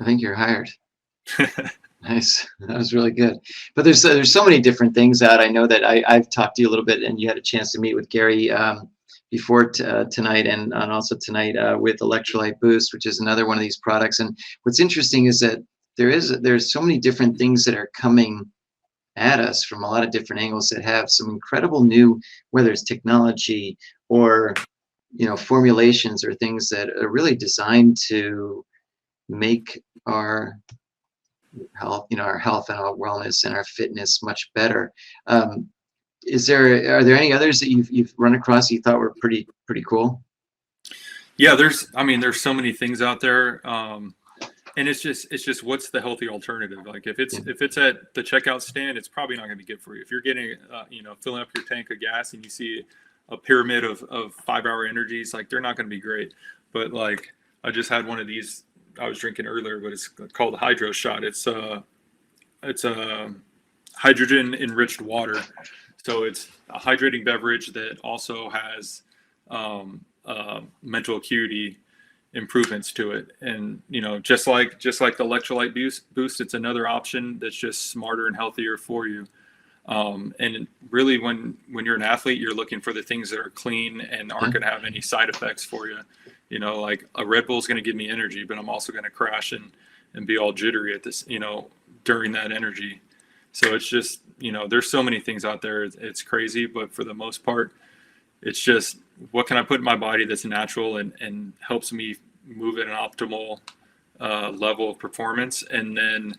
I think you're hired. Nice. That was really good. But there's so many different things out. I know that I've talked to you a little bit, and you had a chance to meet with Gary before tonight, and also tonight with Electrolyte Boost, which is another one of these products. And what's interesting is that there's so many different things that are coming at us from a lot of different angles that have some incredible new, whether it's technology or formulations or things that are really designed to make our health, our health and our wellness and our fitness much better. Are there any others that you've run across that you thought were pretty cool? Yeah, there's so many things out there. And it's just what's the healthy alternative? Like if it's at the checkout stand, it's probably not going to be good for you. If you're getting filling up your tank of gas and you see a pyramid of 5-hour energies, like they're not going to be great. But like I just had one of these I was drinking earlier, but it's called a Hydro Shot. It's a hydrogen enriched water. So it's a hydrating beverage that also has mental acuity improvements to it. And just like the Electrolyte Boost, it's another option that's just smarter and healthier for you. And really, when you're an athlete, you're looking for the things that are clean and aren't going to have any side effects for you. Like a Red Bull is going to give me energy, but I'm also going to crash and be all jittery at this, during that energy. So it's just, there's so many things out there. It's crazy, but for the most part, it's just what can I put in my body that's natural and helps me move at an optimal level of performance. And then,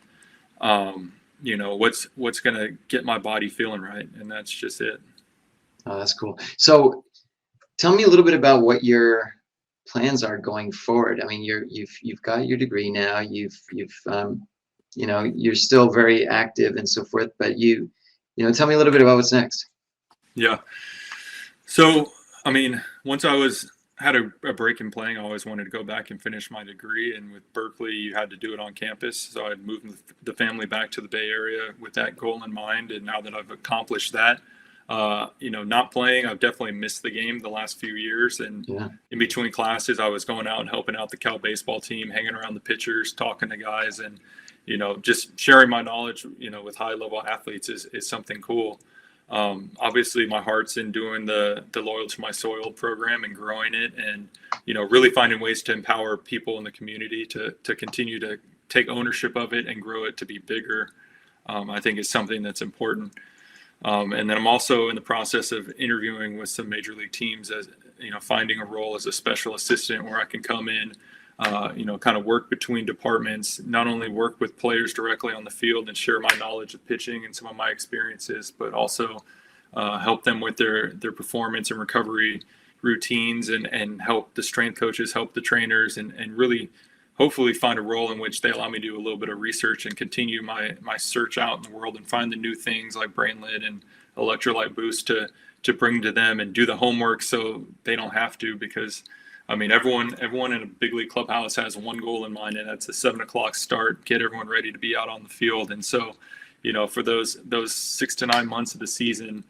what's going to get my body feeling right. And that's just it. Oh, that's cool. So tell me a little bit about what your plans are going forward. I mean, you've got your degree now, you're still very active and so forth, but tell me a little bit about what's next. Yeah. So I mean, once had a break in playing, I always wanted to go back and finish my degree. And with Berkeley, you had to do it on campus. So I'd moved the family back to the Bay Area with that goal in mind. And now that I've accomplished that, not playing, I've definitely missed the game the last few years. And in between classes, I was going out and helping out the Cal baseball team, hanging around the pitchers, talking to guys, and, just sharing my knowledge, with high level athletes is something cool. Obviously my heart's in doing the Loyal to My Soil program and growing it, and really finding ways to empower people in the community to continue to take ownership of it and grow it to be bigger. I think is something that's important. And then I'm also in the process of interviewing with some major league teams, as finding a role as a special assistant where I can come in, kind of work between departments, not only work with players directly on the field and share my knowledge of pitching and some of my experiences, but also help them with their performance and recovery routines, and help the strength coaches, help the trainers, and really hopefully find a role in which they allow me to do a little bit of research and continue my search out in the world and find the new things like brainlet and electrolyte boost to bring to them, and do the homework so they don't have to, because I mean, everyone in a big league clubhouse has one goal in mind, and that's a 7:00 start, get everyone ready to be out on the field. And so, for those 6 to 9 months of the season,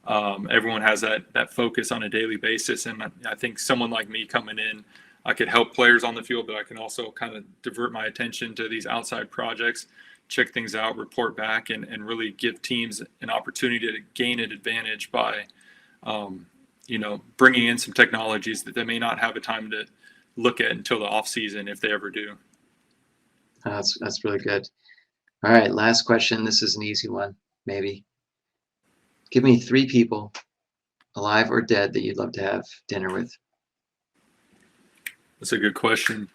everyone has that focus on a daily basis. And I think someone like me coming in, I could help players on the field, but I can also kind of divert my attention to these outside projects, check things out, report back, and really give teams an opportunity to gain an advantage by, bringing in some technologies that they may not have a time to look at until the off season, if they ever do. That's really good. All right, last question. This is an easy one, maybe. Give me 3 people, alive or dead, that you'd love to have dinner with. That's a good question.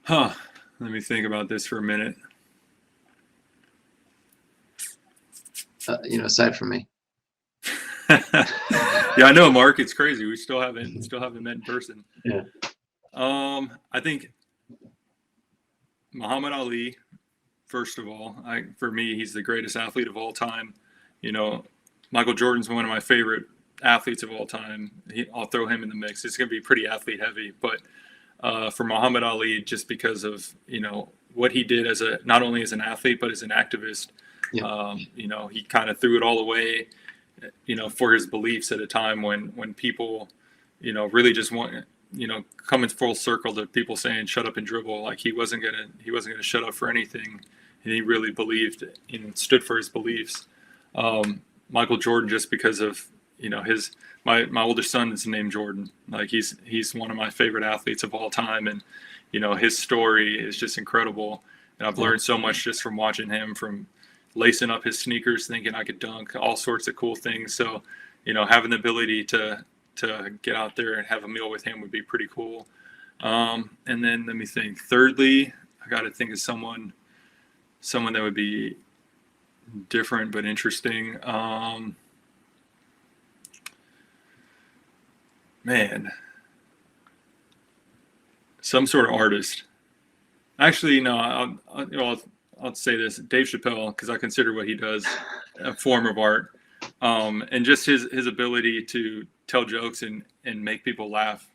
Let me think about this for a minute. Aside from me. Yeah, I know, Mark. It's crazy. We still haven't met in person. Yeah. I think Muhammad Ali, first of all. For me, he's the greatest athlete of all time. Michael Jordan's one of my favorite athletes of all time. I'll throw him in the mix. It's going to be pretty athlete heavy, but for Muhammad Ali, just because of what he did not only as an athlete but as an activist. Yeah. He kind of threw it all away, for his beliefs at a time when people, really just want, coming full circle to people saying shut up and dribble. Like he wasn't gonna shut up for anything, and he really believed and stood for his beliefs. Michael Jordan, just because of my older son is named Jordan. Like he's one of my favorite athletes of all time, and his story is just incredible. And I've learned so much just from watching him, from lacing up his sneakers thinking I could dunk, all sorts of cool things. So having the ability to get out there and have a meal with him would be pretty cool. And then let me think. Thirdly, I got to think of someone that would be different but interesting. Some sort of artist. Actually, no. I'll say this: Dave Chappelle, because I consider what he does a form of art, and just his ability to tell jokes and make people laugh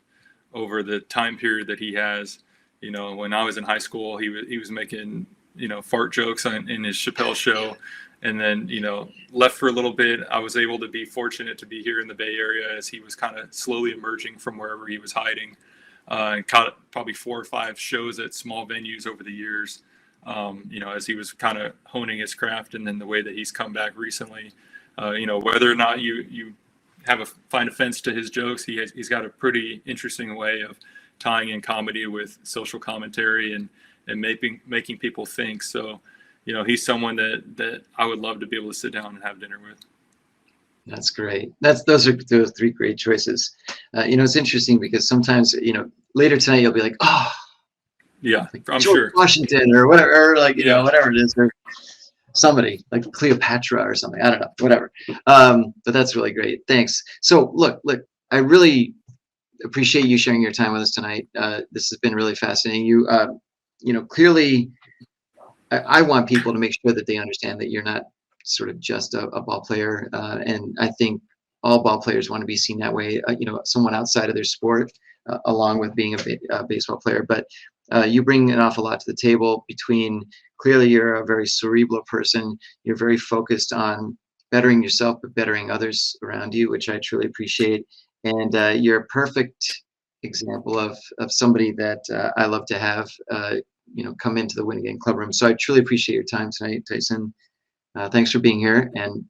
over the time period that he has. When I was in high school, he was making fart jokes in his Chappelle show. And then, left for a little bit. I was able to be fortunate to be here in the Bay Area as he was kind of slowly emerging from wherever he was hiding, and caught probably 4 or 5 shows at small venues over the years, as he was kind of honing his craft. And then the way that he's come back recently, whether or not you find offense to his jokes, he's got a pretty interesting way of tying in comedy with social commentary and making people think. So, he's someone that I would love to be able to sit down and have dinner with. That's great. Those are 3 great choices. It's interesting because sometimes, later tonight you'll be like, oh, yeah, like I'm George sure Washington or whatever, or whatever it is, or somebody like Cleopatra or something. I don't know, whatever. But that's really great. Thanks. So look, I really appreciate you sharing your time with us tonight. This has been really fascinating. You clearly, I want people to make sure that they understand that you're not sort of just a ball player. And I think all ball players want to be seen that way, someone outside of their sport, along with being a baseball player. But you bring an awful lot to the table. Clearly you're a very cerebral person. You're very focused on bettering yourself, but bettering others around you, which I truly appreciate. And you're a perfect example of somebody that I love to have, come into the Win Again Club Room. So I truly appreciate your time tonight, Tyson. Thanks for being here. And,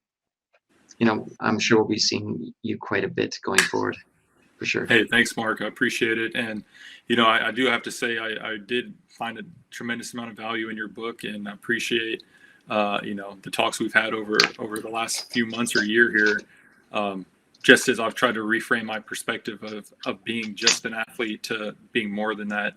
I'm sure we'll be seeing you quite a bit going forward, for sure. Hey, thanks, Mark. I appreciate it. And, I do have to say, I did find a tremendous amount of value in your book, and I appreciate, the talks we've had over the last few months or year here. Just as I've tried to reframe my perspective of being just an athlete to being more than that.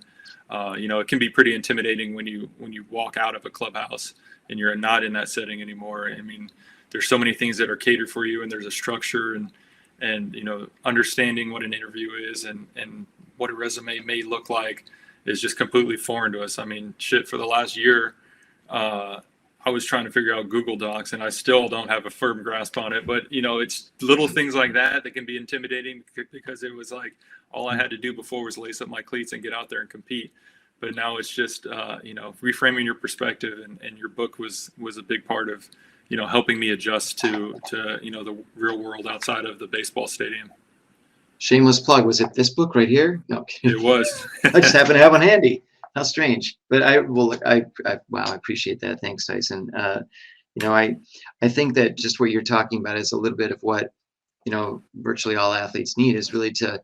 It can be pretty intimidating when you walk out of a clubhouse and you're not in that setting anymore. I mean, there's so many things that are catered for you, and there's a structure and understanding what an interview is and what a resume may look like is just completely foreign to us. I mean, for the last year, I was trying to figure out Google Docs, and I still don't have a firm grasp on it. But, it's little things like that can be intimidating, because it was like all I had to do before was lace up my cleats and get out there and compete. But now it's just, reframing your perspective, and your book was a big part of, helping me adjust to the real world outside of the baseball stadium. Shameless plug. Was it this book right here? No. It was. I just happen to have one handy. How strange. But I appreciate that. Thanks, Tyson. I think that just what you're talking about is a little bit of what, virtually all athletes need, is really to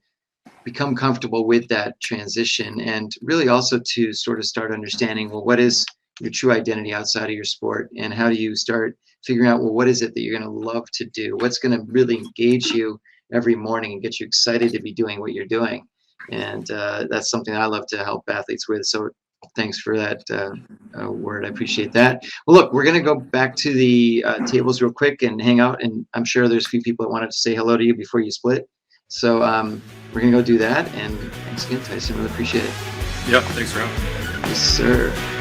become comfortable with that transition, and really also to sort of start understanding, well, what is your true identity outside of your sport, and how do you start figuring out, well, what is it that you're going to love to do? What's going to really engage you every morning and get you excited to be doing what you're doing? And that's something I love to help athletes with. So thanks for that word. I appreciate that. Well, look, we're going to go back to the tables real quick and hang out. And I'm sure there's a few people that wanted to say hello to you before you split. So we're going to go do that. And thanks again, Tyson. Really appreciate it. Yeah, thanks for having me. Yes, sir.